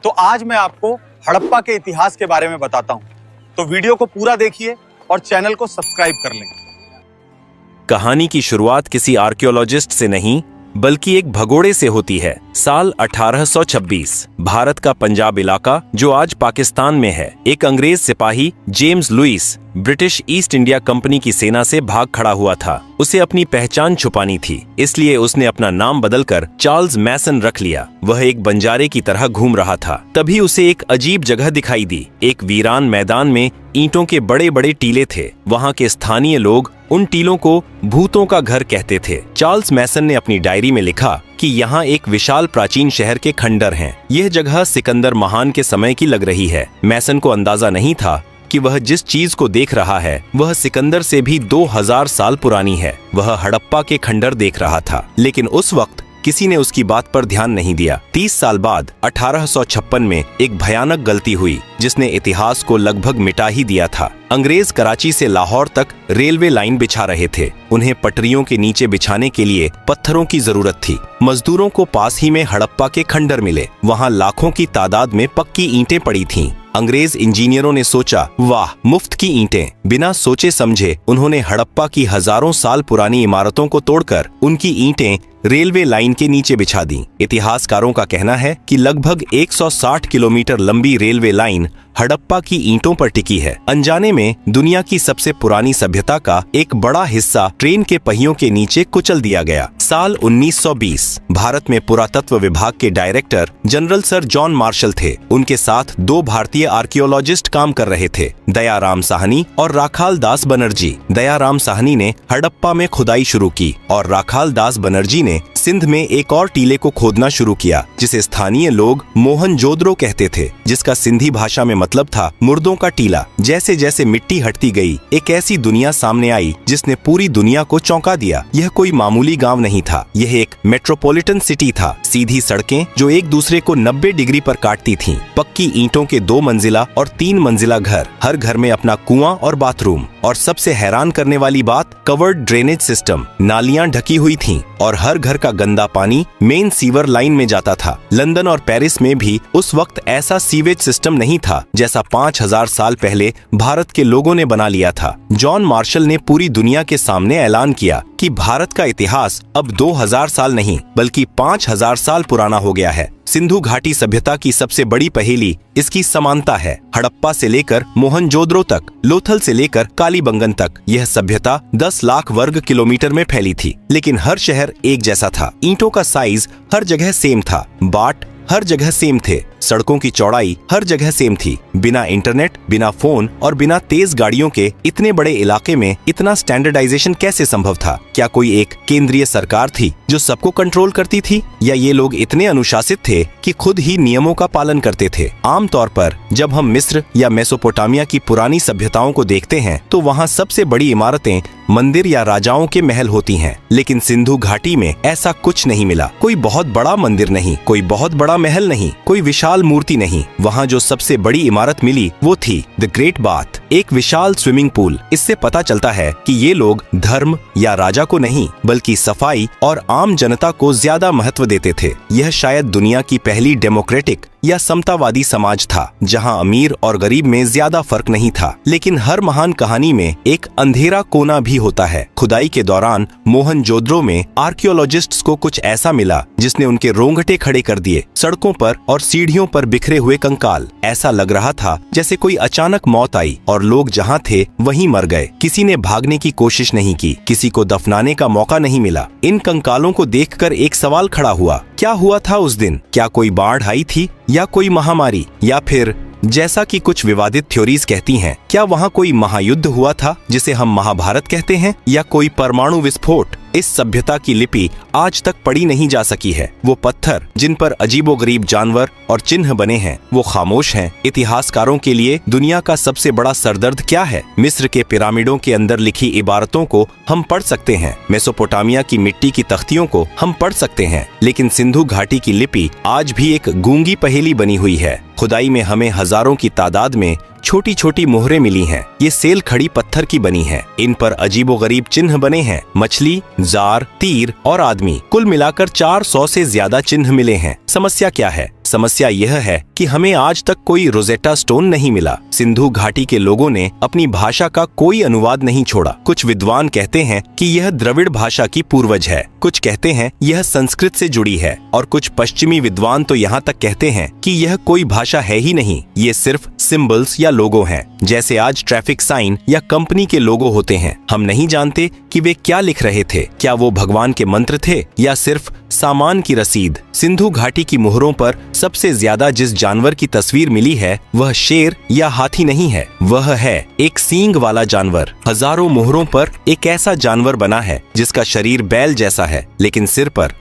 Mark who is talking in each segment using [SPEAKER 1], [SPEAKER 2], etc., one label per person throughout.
[SPEAKER 1] तो आज मैं आपको हड़प्पा के इतिहास के बारे में बताता हूं। तो वीडियो को पूरा देखिए और चैनल को सब्सक्राइब कर लें।
[SPEAKER 2] कहानी की शुरुआत किसी आर्कियोलॉजिस्ट से नहीं बल्कि एक भगोड़े से होती है। साल 1826 भारत का पंजाब इलाका जो आज पाकिस्तान में है, एक अंग्रेज सिपाही James Lewis British East India Company की सेना से भाग खड़ा हुआ था। उसे अपनी पहचान छुपानी थी, इसलिए उसने अपना नाम बदलकर चार्ल्स मैसन रख लिया। वह एक बंजारे की तरह घूम रहा था। तभी उसे एक अजीब जगह दिखाई दी। एक वीरान मैदान में ईंटों के बड़े बड़े टीले थे। वहाँ के स्थानीय लोग उन टीलों को भूतों का घर कहते थे। चार्ल्स मैसन ने अपनी डायरी में लिखा कि यहाँ एक विशाल प्राचीन शहर के खंडर हैं। यह जगह सिकंदर महान के समय की लग रही है। मैसन को अंदाजा नहीं था कि वह जिस चीज को देख रहा है वह सिकंदर से भी 2000 साल पुरानी है। वह हड़प्पा के खंडर देख रहा था, लेकिन उस वक्त किसी ने उसकी बात पर ध्यान नहीं दिया। 30 साल बाद 1856 में एक भयानक गलती हुई जिसने इतिहास को लगभग मिटा ही दिया था। अंग्रेज कराची से लाहौर तक रेलवे लाइन बिछा रहे थे। उन्हें पटरियों के नीचे बिछाने के लिए पत्थरों की जरूरत थी। मजदूरों को पास ही में हड़प्पा के खंडर मिले। वहाँ लाखों की तादाद में पक्की ईंटें पड़ी थीं। अंग्रेज इंजीनियरों ने सोचा, वाह, मुफ्त की ईंटें। बिना सोचे समझे उन्होंने हड़प्पा की हजारों साल पुरानी इमारतों को तोड़कर उनकी ईंटें रेलवे लाइन के नीचे बिछा दी। इतिहासकारों का कहना है कि लगभग 160 किलोमीटर लंबी रेलवे लाइन हड़प्पा की ईंटों पर टिकी है। अनजाने में दुनिया की सबसे पुरानी सभ्यता का एक बड़ा हिस्सा ट्रेन के पहियों के नीचे कुचल दिया गया। साल 1920 भारत में पुरातत्व विभाग के director general sir John Marshall थे। उनके साथ 2 भारतीय आर्कियोलॉजिस्ट काम कर रहे थे, दयाराम साहनी और राखाल दास बनर्जी। दयाराम साहनी ने हड़प्पा में खुदाई शुरू की और राखाल दास बनर्जी ने सिंध में एक और टीले को खोदना शुरू किया जिसे स्थानीय लोग मोहनजोदड़ो कहते थे, जिसका सिंधी भाषा में मतलब था मुर्दों का टीला। जैसे जैसे मिट्टी हटती गई, एक ऐसी दुनिया सामने आई जिसने पूरी दुनिया को चौंका दिया। यह कोई मामूली गांव नहीं था, यह एक मेट्रोपॉलिटन सिटी था। सीधी सड़कें जो एक दूसरे को 90 डिग्री पर काटती थीं, पक्की ईंटों के 2 मंजिला और 3 मंजिला घर, हर घर में अपना कुआं और बाथरूम, और सबसे हैरान करने वाली बात, कवर्ड ड्रेनेज सिस्टम। नालियां ढकी हुई थीं और हर घर का गंदा पानी मेन सीवर लाइन में जाता था। लंदन और पेरिस में भी उस वक्त ऐसा सीवेज सिस्टम नहीं था जैसा 5000 साल पहले भारत के लोगों ने बना लिया था। जॉन मार्शल ने पूरी दुनिया के सामने ऐलान किया कि भारत का इतिहास अब 2000 साल नहीं बल्कि 5000 साल पुराना हो गया है। सिंधु घाटी सभ्यता की सबसे बड़ी पहेली इसकी समानता है। हड़प्पा से लेकर मोहनजोदड़ो तक, लोथल से लेकर कालीबंगन तक यह सभ्यता 10 लाख वर्ग किलोमीटर में फैली थी, लेकिन हर शहर एक जैसा था। ईंटों का साइज हर जगह सेम था, बाट हर जगह सेम थे, सड़कों की चौड़ाई हर जगह सेम थी। बिना इंटरनेट, बिना फोन और बिना तेज गाड़ियों के इतने बड़े इलाके में इतना स्टैंडर्डाइजेशन कैसे संभव था? क्या कोई एक केंद्रीय सरकार थी जो सबको कंट्रोल करती थी, या ये लोग इतने अनुशासित थे कि खुद ही नियमों का पालन करते थे? आमतौर पर जब हम मिस्र या मेसोपोटामिया की पुरानी सभ्यताओं को देखते हैं तो वहाँ सबसे बड़ी इमारतें मंदिर या राजाओं के महल होती हैं, लेकिन सिंधु घाटी में ऐसा कुछ नहीं मिला। कोई बहुत बड़ा मंदिर नहीं, कोई बहुत बड़ा महल नहीं, कोई विशाल मूर्ति नहीं। वहाँ जो सबसे बड़ी इमारत मिली वो थी द ग्रेट बाथ, एक विशाल स्विमिंग पूल। इससे पता चलता है कि ये लोग धर्म या राजा को नहीं बल्कि सफाई और आम जनता को ज्यादा महत्व देते थे। यह शायद दुनिया की पहली डेमोक्रेटिक या समतावादी समाज था जहां अमीर और गरीब में ज्यादा फर्क नहीं था। लेकिन हर महान कहानी में एक अंधेरा कोना भी होता है। खुदाई के दौरान मोहनजोदड़ो में आर्कियोलॉजिस्ट्स को कुछ ऐसा मिला जिसने उनके रोंगटे खड़े कर दिए। सड़कों पर और सीढ़ियों पर बिखरे हुए कंकाल। ऐसा लग रहा था जैसे कोई अचानक मौत आई और लोग जहां थे वहीं मर गए। किसी ने भागने की कोशिश नहीं की, किसी को दफनाने का मौका नहीं मिला। इन कंकालों को देखकर एक सवाल खड़ा हुआ, क्या हुआ था उस दिन? क्या कोई बाढ़ आई थी, या कोई महामारी, या फिर जैसा कि कुछ विवादित थ्योरीज कहती हैं, क्या वहाँ कोई महायुद्ध हुआ था जिसे हम महाभारत कहते हैं, या कोई परमाणु विस्फोट? इस सभ्यता की लिपि आज तक पढ़ी नहीं जा सकी है। वो पत्थर जिन पर अजीबोगरीब जानवर और चिन्ह बने हैं वो खामोश हैं। इतिहासकारों के लिए दुनिया का सबसे बड़ा सरदर्द क्या है? मिस्र के पिरामिडों के अंदर लिखी इबारतों को हम पढ़ सकते हैं, मेसोपोटामिया की मिट्टी की तख्तियों को हम पढ़ सकते हैं, लेकिन सिंधु घाटी की लिपि आज भी एक गूंगी पहेली बनी हुई है। खुदाई में हमें हजारों की तादाद में छोटी छोटी मोहरें मिली हैं। ये सेल खड़ी पत्थर की बनी है। इन पर अजीबोगरीब चिन्ह बने हैं, मछली, जार, तीर और आदमी। कुल मिलाकर 400 से ज्यादा चिन्ह मिले हैं। समस्या क्या है? समस्या यह है कि हमें आज तक कोई रोजेटा स्टोन नहीं मिला। सिंधु घाटी के लोगों ने अपनी भाषा का कोई अनुवाद नहीं छोड़ा। कुछ विद्वान कहते हैं कि यह द्रविड़ भाषा की पूर्वज है, कुछ कहते हैं यह संस्कृत से जुड़ी है और कुछ पश्चिमी विद्वान तो यहाँ तक कहते हैं कि यह कोई भाषा है ही नहीं, ये सिर्फ सिंबल्स या लोगो हैं, जैसे आज ट्रैफिक साइन या कंपनी के लोगो होते हैं। हम नहीं जानते कि वे क्या लिख रहे थे, क्या वो भगवान के मंत्र थे या सिर्फ सामान की रसीद। सिंधु घाटी की मोहरों पर सबसे ज्यादा जिस जानवर की तस्वीर मिली है वह शेर या हाथी नहीं है, वह है एक सींग वाला जानवर। हजारों मोहरों पर एक ऐसा जानवर बना है जिसका शरीर बैल जैसा है, लेकिन सिर पर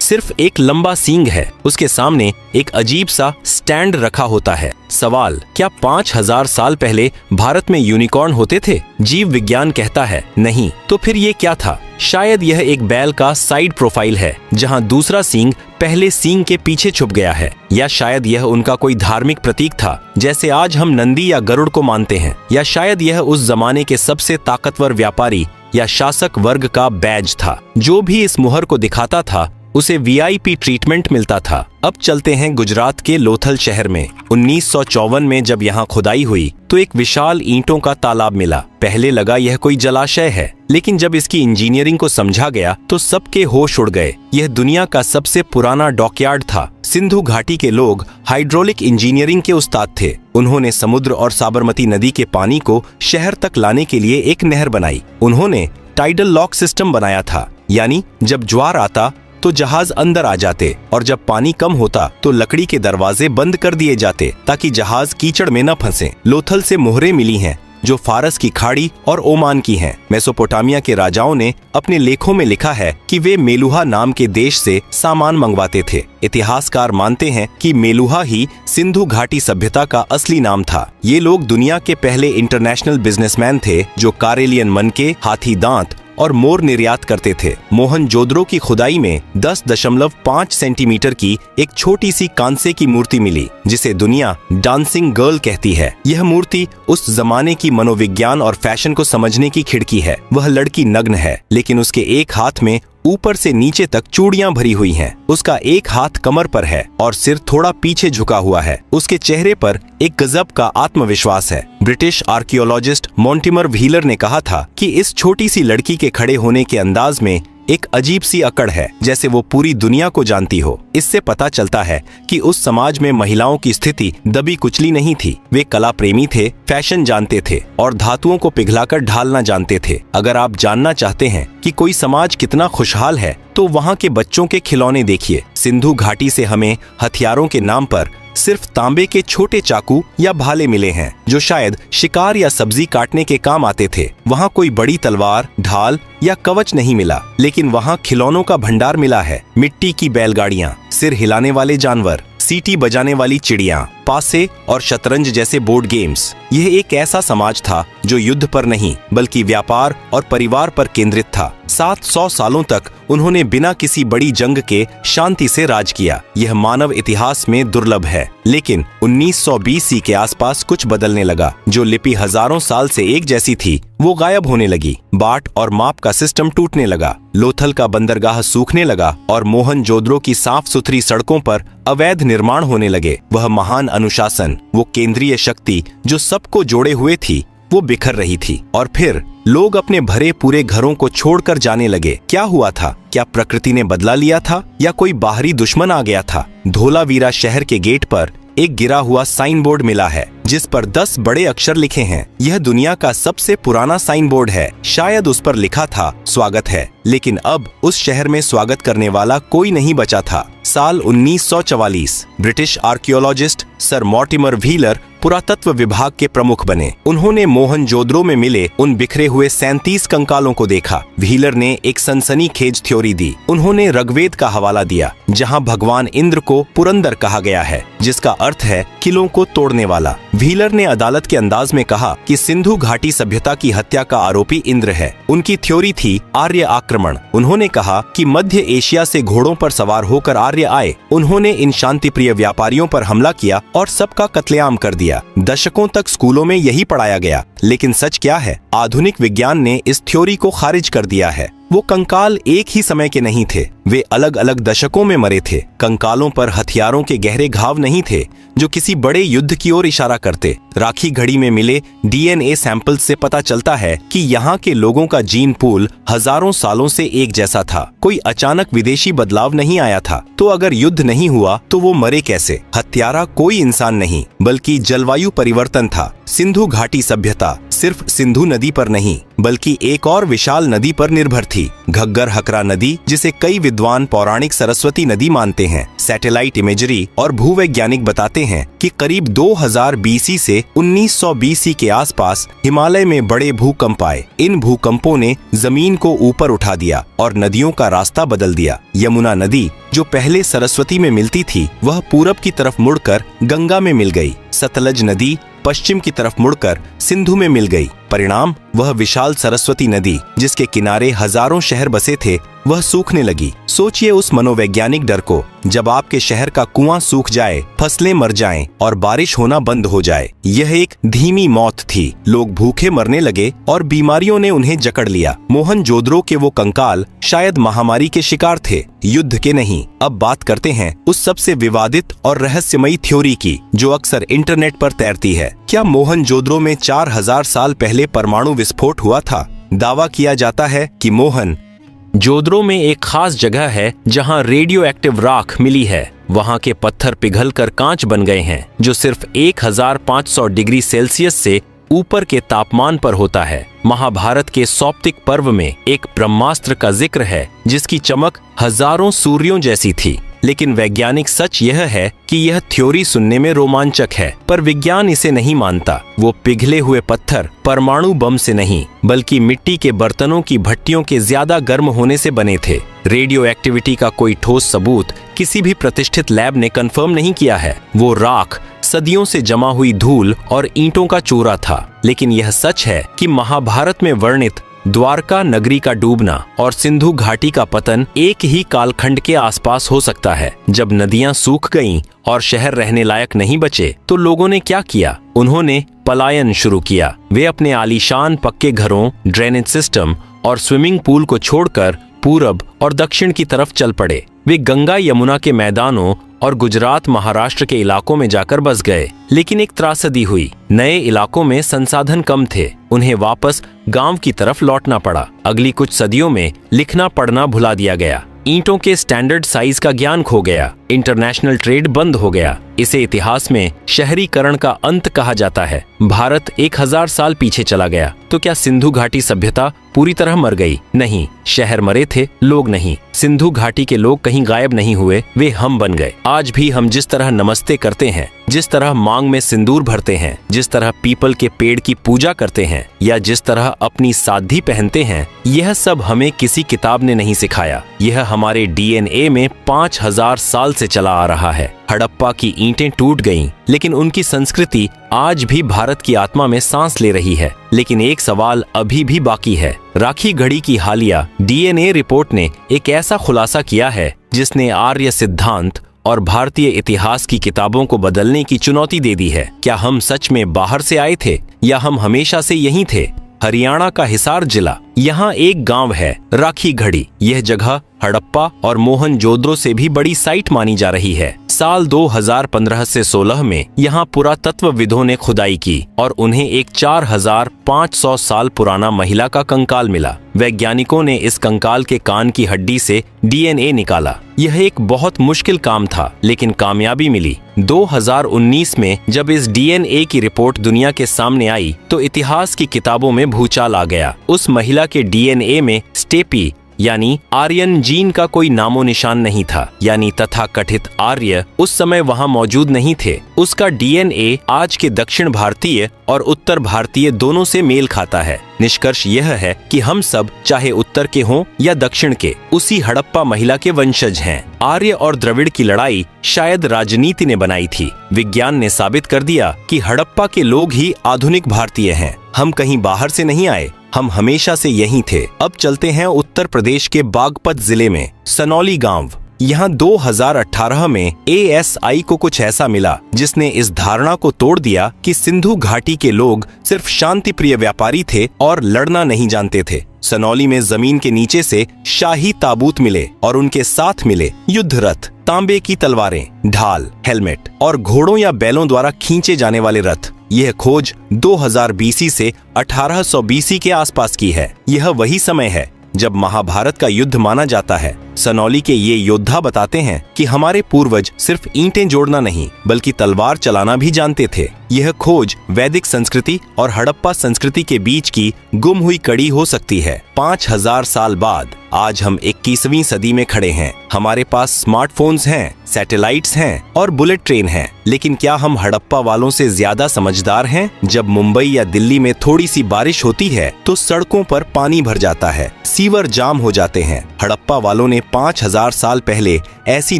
[SPEAKER 2] सिर्फ एक लंबा सींग है। उसके सामने एक अजीब सा स्टैंड रखा होता है। सवाल, क्या 5000 साल पहले भारत में यूनिकॉर्न होते थे? जीव विज्ञान कहता है नहीं। तो फिर ये क्या था? शायद यह एक बैल का साइड प्रोफाइल है जहां दूसरा सींग पहले सींग के पीछे छुप गया है, या शायद यह उनका कोई धार्मिक प्रतीक था जैसे आज हम नंदी या गरुड़ को मानते हैं, या शायद यह उस जमाने के सबसे ताकतवर व्यापारी या शासक वर्ग का बैज था। जो भी इस मुहर को दिखाता था उसे वीआईपी ट्रीटमेंट मिलता था। अब चलते हैं गुजरात के लोथल शहर में। 1954 में जब यहाँ खुदाई हुई तो एक विशाल ईंटों का तालाब मिला। पहले लगा यह कोई जलाशय है, लेकिन जब इसकी इंजीनियरिंग को समझा गया तो सबके होश उड़ गए। यह दुनिया का सबसे पुराना डॉकयार्ड था। सिंधु घाटी के लोग हाइड्रोलिक इंजीनियरिंग के उस्ताद थे। उन्होंने समुद्र और साबरमती नदी के पानी को शहर तक लाने के लिए एक नहर बनाई। उन्होंने टाइडल लॉक सिस्टम बनाया था, यानी जब ज्वार आता तो जहाज अंदर आ जाते और जब पानी कम होता तो लकड़ी के दरवाजे बंद कर दिए जाते ताकि जहाज कीचड़ में न फंसे। लोथल से मोहरें मिली हैं जो फारस की खाड़ी और ओमान की हैं। मेसोपोटामिया के राजाओं ने अपने लेखों में लिखा है कि वे मेलुहा नाम के देश से सामान मंगवाते थे। इतिहासकार मानते हैं कि मेलुहा ही सिंधु घाटी सभ्यता का असली नाम था। ये लोग दुनिया के पहले इंटरनेशनल बिजनेसमैन थे जो कारेलियन मनके, हाथी दांत और मोर निर्यात करते थे। मोहनजोदड़ो की खुदाई में 10.5 सेंटीमीटर की एक छोटी सी कांसे की मूर्ति मिली जिसे दुनिया डांसिंग गर्ल कहती है। यह मूर्ति उस जमाने की मनोविज्ञान और फैशन को समझने की खिड़की है। वह लड़की नग्न है, लेकिन उसके एक हाथ में ऊपर से नीचे तक चूड़ियां भरी हुई हैं। उसका एक हाथ कमर पर है और सिर थोड़ा पीछे झुका हुआ है। उसके चेहरे पर एक गजब का आत्मविश्वास है। ब्रिटिश आर्कियोलॉजिस्ट मॉन्टिमर व्हीलर ने कहा था कि इस छोटी सी लड़की के खड़े होने के अंदाज में एक अजीब सी अकड़ है, जैसे वो पूरी दुनिया को जानती हो। इससे पता चलता है कि उस समाज में महिलाओं की स्थिति दबी कुचली नहीं थी। वे कला प्रेमी थे, फैशन जानते थे और धातुओं को पिघलाकर ढालना जानते थे। अगर आप जानना चाहते हैं कि कोई समाज कितना खुशहाल है तो वहाँ के बच्चों के खिलौने देखिए। सिंधु घाटी से हमें हथियारों के नाम पर सिर्फ तांबे के छोटे चाकू या भाले मिले हैं जो शायद शिकार या सब्जी काटने के काम आते थे। वहाँ कोई बड़ी तलवार, ढाल या कवच नहीं मिला, लेकिन वहाँ खिलौनों का भंडार मिला है। मिट्टी की बैलगाड़ियाँ, सिर हिलाने वाले जानवर, सीटी बजाने वाली चिड़िया, पासे और शतरंज जैसे बोर्ड गेम्स। यह एक ऐसा समाज था जो युद्ध पर नहीं बल्कि व्यापार और परिवार पर केंद्रित था। 700 सालों तक उन्होंने बिना किसी बड़ी जंग के शांति से राज किया। यह मानव इतिहास में दुर्लभ है। लेकिन 1920 ईस्वी के आसपास कुछ बदलने लगा। जो लिपि हजारों साल से एक जैसी थी वो गायब होने लगी। बाट और माप का सिस्टम टूटने लगा। लोथल का बंदरगाह सूखने लगा और मोहनजोदड़ो की साफ सुथरी सड़कों पर अवैध निर्माण होने लगे। वह महान अनुशासन, वो केंद्रीय शक्ति जो सबको जोड़े हुए थी, वो बिखर रही थी। और फिर लोग अपने भरे पूरे घरों को छोड़कर जाने लगे। क्या हुआ था? क्या प्रकृति ने बदला लिया था या कोई बाहरी दुश्मन आ गया था? धोलावीरा शहर के गेट पर एक गिरा हुआ साइन बोर्ड मिला है जिस पर 10 बड़े अक्षर लिखे हैं। यह दुनिया का सबसे पुराना साइन बोर्ड है। शायद उस पर लिखा था स्वागत है, लेकिन अब उस शहर में स्वागत करने वाला कोई नहीं बचा था। साल 1944 British archaeologist sir Mortimer wheeler पुरातत्व विभाग के प्रमुख बने। उन्होंने मोहनजोदड़ो में मिले उन बिखरे हुए 37 कंकालों को देखा। व्हीलर ने एक सनसनीखेज थ्योरी दी। उन्होंने ऋग्वेद का हवाला दिया जहां भगवान इंद्र को पुरंदर कहा गया है, जिसका अर्थ है किलों को तोड़ने वाला। व्हीलर ने अदालत के अंदाज में कहा कि सिंधु घाटी सभ्यता की हत्या का आरोपी इंद्र है। उनकी थ्योरी थी आर्य आक्रमण। उन्होंने कहा कि मध्य एशिया से घोड़ों पर सवार होकर आर्य आए। उन्होंने इन शांतिप्रिय व्यापारियों पर हमला किया और सबका कत्लेआम कर दिया। दिया। दशकों तक स्कूलों में यही पढ़ाया गया, लेकिन सच क्या है? आधुनिक विज्ञान ने इस थ्योरी को खारिज कर दिया है। वो कंकाल एक ही समय के नहीं थे, वे अलग अलग दशकों में मरे थे। कंकालों पर हथियारों के गहरे घाव नहीं थे जो किसी बड़े युद्ध की ओर इशारा करते। राखी घड़ी में मिले डीएनए सैंपल से पता चलता है कि यहाँ के लोगों का जीन पूल हजारों सालों से एक जैसा था। कोई अचानक विदेशी बदलाव नहीं आया था। तो अगर युद्ध नहीं हुआ तो वो मरे कैसे? हत्यारा कोई इंसान नहीं, बल्कि जलवायु परिवर्तन था। सिंधु घाटी सभ्यता सिर्फ सिंधु नदी पर नहीं, बल्कि एक और विशाल नदी पर निर्भर थी, घग्गर हकरा नदी, जिसे कई विद्वान पौराणिक सरस्वती नदी मानते हैं। सैटेलाइट इमेजरी और भूवैज्ञानिक बताते हैं कि करीब 2000 बीसी से 1900 बीसी के आसपास हिमालय में बड़े भूकंप आए। इन भूकंपों ने जमीन को ऊपर उठा दिया और नदियों का रास्ता बदल दिया। यमुना नदी, जो पहले सरस्वती में मिलती थी, वह पूरब की तरफ मुड़कर गंगा में मिल गई। सतलज नदी पश्चिम की तरफ मुड़कर सिंधु में मिल गई। परिणाम, वह विशाल सरस्वती नदी, जिसके किनारे हजारों शहर बसे थे, वह सूखने लगी। सोचिए उस मनोवैज्ञानिक डर को, जब आपके शहर का कुआं सूख जाए, फसलें मर जाएं और बारिश होना बंद हो जाए। यह एक धीमी मौत थी। लोग भूखे मरने लगे और बीमारियों ने उन्हें जकड़ लिया। मोहनजोदड़ो के वो कंकाल शायद महामारी के शिकार थे, युद्ध के नहीं। अब बात करते हैं उस सबसे विवादित और रहस्यमयी थ्योरी की, जो अक्सर इंटरनेट पर तैरती है। क्या मोहनजोदड़ो में 4000 साल पहले परमाणु विस्फोट हुआ था? दावा किया जाता है कि मोहनजोदड़ो में एक खास जगह है जहां रेडियो एक्टिव राख मिली है। वहां के पत्थर पिघलकर कांच बन गए हैं, जो सिर्फ 1500 डिग्री सेल्सियस से ऊपर के तापमान पर होता है। महाभारत के सौप्तिक पर्व में एक ब्रह्मास्त्र का जिक्र है, जिसकी चमक हजारों सूर्यों जैसी थी। लेकिन वैज्ञानिक सच यह है कि यह थ्योरी सुनने में रोमांचक है, पर विज्ञान इसे नहीं मानता। वो पिघले हुए पत्थर परमाणु बम से नहीं, बल्कि मिट्टी के बर्तनों की भट्टियों के ज्यादा गर्म होने से बने थे। रेडियो एक्टिविटी का कोई ठोस सबूत किसी भी प्रतिष्ठित लैब ने कंफर्म नहीं किया है। वो राख सदियों से जमा हुई धूल और ईंटों का चूरा था। लेकिन यह सच है कि महाभारत में वर्णित द्वारका नगरी का डूबना और सिंधु घाटी का पतन एक ही कालखंड के आसपास हो सकता है। जब नदियां सूख गईं और शहर रहने लायक नहीं बचे, तो लोगों ने क्या किया? उन्होंने पलायन शुरू किया। वे अपने आलीशान पक्के घरों, ड्रेनेज सिस्टम और स्विमिंग पूल को छोड़कर पूरब और दक्षिण की तरफ चल पड़े। वे गंगा यमुना के मैदानों और गुजरात महाराष्ट्र के इलाकों में जाकर बस गए। लेकिन एक त्रासदी हुई। नए इलाकों में संसाधन कम थे, उन्हें वापस गांव की तरफ लौटना पड़ा। अगली कुछ सदियों में लिखना पढ़ना भुला दिया गया। ईंटों के स्टैंडर्ड साइज का ज्ञान खो गया। इंटरनेशनल ट्रेड बंद हो गया। इसे इतिहास में शहरीकरण का अंत कहा जाता है। भारत 1000 साल पीछे चला गया। तो क्या सिंधु घाटी सभ्यता पूरी तरह मर गई? नहीं, शहर मरे थे, लोग नहीं। सिंधु घाटी के लोग कहीं गायब नहीं हुए, वे हम बन गए। आज भी हम जिस तरह नमस्ते करते हैं, जिस तरह मांग में सिंदूर भरते हैं, जिस तरह पीपल के पेड़ की पूजा करते हैं, या जिस तरह अपनी साधी पहनते हैं, यह सब हमें किसी किताब ने नहीं सिखाया। यह हमारे डीएनए में 5000 साल से चला आ रहा है। हड़प्पा की ईंटें टूट गईं, लेकिन उनकी संस्कृति आज भी भारत की आत्मा में सांस ले रही है। लेकिन एक सवाल अभी भी बाकी है। राखी घड़ी की हालिया डीएनए रिपोर्ट ने एक ऐसा खुलासा किया है जिसने आर्य सिद्धांत और भारतीय इतिहास की किताबों को बदलने की चुनौती दे दी है। क्या हम सच में बाहर से आए थे, या हम हमेशा से यहीं थे? हरियाणा का हिसार जिला, यहाँ एक गांव है राखी घड़ी। यह जगह हड़प्पा और मोहनजोदड़ो से भी बड़ी साइट मानी जा रही है। साल 2015 से 16 में यहाँ पुरातत्वविदों ने खुदाई की और उन्हें एक 4500 साल पुराना महिला का कंकाल मिला। वैज्ञानिकों ने इस कंकाल के कान की हड्डी से डीएनए निकाला। यह एक बहुत मुश्किल काम था, लेकिन कामयाबी मिली। 2019 में जब इस डीएनए की रिपोर्ट दुनिया के सामने आई, तो इतिहास की किताबों में भूचाल आ गया। उस महिला के डीएनए में स्टेपी यानी आर्यन जीन का कोई नामो निशान नहीं था। यानी तथाकथित आर्य उस समय वहां मौजूद नहीं थे। उसका डीएनए आज के दक्षिण भारतीय और उत्तर भारतीय दोनों से मेल खाता है। निष्कर्ष यह है कि हम सब, चाहे उत्तर के हों या दक्षिण के, उसी हड़प्पा महिला के वंशज हैं। आर्य और द्रविड़ की लड़ाई शायद राजनीति ने बनाई थी। विज्ञान ने साबित कर दिया कि हड़प्पा के लोग ही आधुनिक भारतीय हैं। हम कहीं बाहर से नहीं आए, हम हमेशा से यहीं थे। अब चलते हैं उत्तर प्रदेश के बागपत जिले में सनौली गांव। यहाँ 2018 में ASI को कुछ ऐसा मिला जिसने इस धारणा को तोड़ दिया कि सिंधु घाटी के लोग सिर्फ शांतिप्रिय व्यापारी थे और लड़ना नहीं जानते थे। सनौली में जमीन के नीचे से शाही ताबूत मिले और उनके साथ मिले युद्ध रथ, तांबे की तलवारें, ढाल, हेलमेट और घोड़ों या बैलों द्वारा खींचे जाने वाले रथ। यह खोज 2000 BC से 1800 BC के आसपास की है। यह वही समय है जब महाभारत का युद्ध माना जाता है। सनौली के ये योद्धा बताते हैं कि हमारे पूर्वज सिर्फ ईंटें जोड़ना नहीं बल्कि तलवार चलाना भी जानते थे। यह खोज वैदिक संस्कृति और हड़प्पा संस्कृति के बीच की गुम हुई कड़ी हो सकती है। 5000 साल बाद आज हम 21वीं सदी में खड़े हैं। हमारे पास स्मार्टफोन्स हैं, सैटेलाइट्स हैं और बुलेट ट्रेन हैं, लेकिन क्या हम हड़प्पा वालों से ज्यादा समझदार हैं? जब मुंबई या दिल्ली में थोड़ी सी बारिश होती है तो सड़कों पर पानी भर जाता है, सीवर जाम हो जाते हैं। हड़प्पा वालों ने 5000 साल पहले ऐसी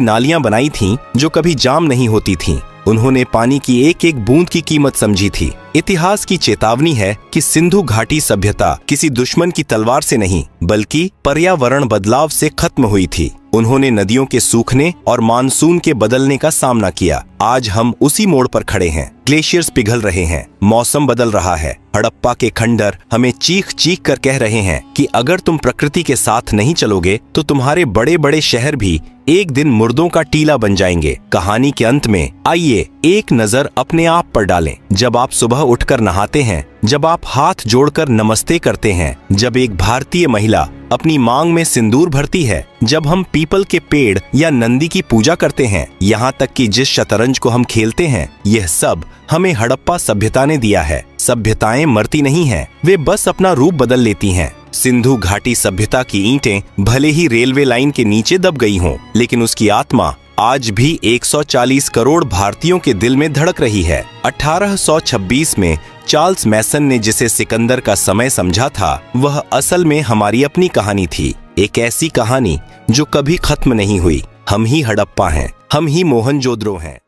[SPEAKER 2] नालियां बनाई थीं जो कभी जाम नहीं होती थीं। उन्होंने पानी की एक एक बूंद की कीमत समझी थी। इतिहास की चेतावनी है कि सिंधु घाटी सभ्यता किसी दुश्मन की तलवार से नहीं बल्कि पर्यावरण बदलाव से खत्म हुई थी। उन्होंने नदियों के सूखने और मानसून के बदलने का सामना किया। आज हम उसी मोड़ पर खड़े हैं। ग्लेशियर्स पिघल रहे हैं, मौसम बदल रहा है। हड़प्पा के खंडर हमें चीख चीख कर कह रहे हैं कि अगर तुम प्रकृति के साथ नहीं चलोगे तो तुम्हारे बड़े बड़े शहर भी एक दिन मुर्दों का टीला बन जाएंगे। कहानी के अंत में आइए एक नजर अपने आप पर डालें। जब आप सुबह उठकर नहाते हैं, जब आप हाथ जोड़कर नमस्ते करते हैं, जब एक भारतीय महिला अपनी मांग में सिंदूर भरती है, जब हम पीपल के पेड़ या नंदी की पूजा करते हैं, यहाँ तक कि जिस शतरंज को हम खेलते हैं, यह सब हमें हड़प्पा सभ्यता ने दिया है। सभ्यताएं मरती नहीं हैं, वे बस अपना रूप बदल लेती हैं। सिंधु घाटी सभ्यता की ईंटें भले ही रेलवे लाइन के नीचे दब गई हों, लेकिन उसकी आत्मा आज भी 140 करोड़ भारतीयों के दिल में धड़क रही है। 1826 में चार्ल्स मैसन ने जिसे सिकंदर का समय समझा था, वह असल में हमारी अपनी कहानी थी। एक ऐसी कहानी जो कभी खत्म नहीं हुई। हम ही हड़प्पा हैं, हम ही मोहनजोदड़ो हैं।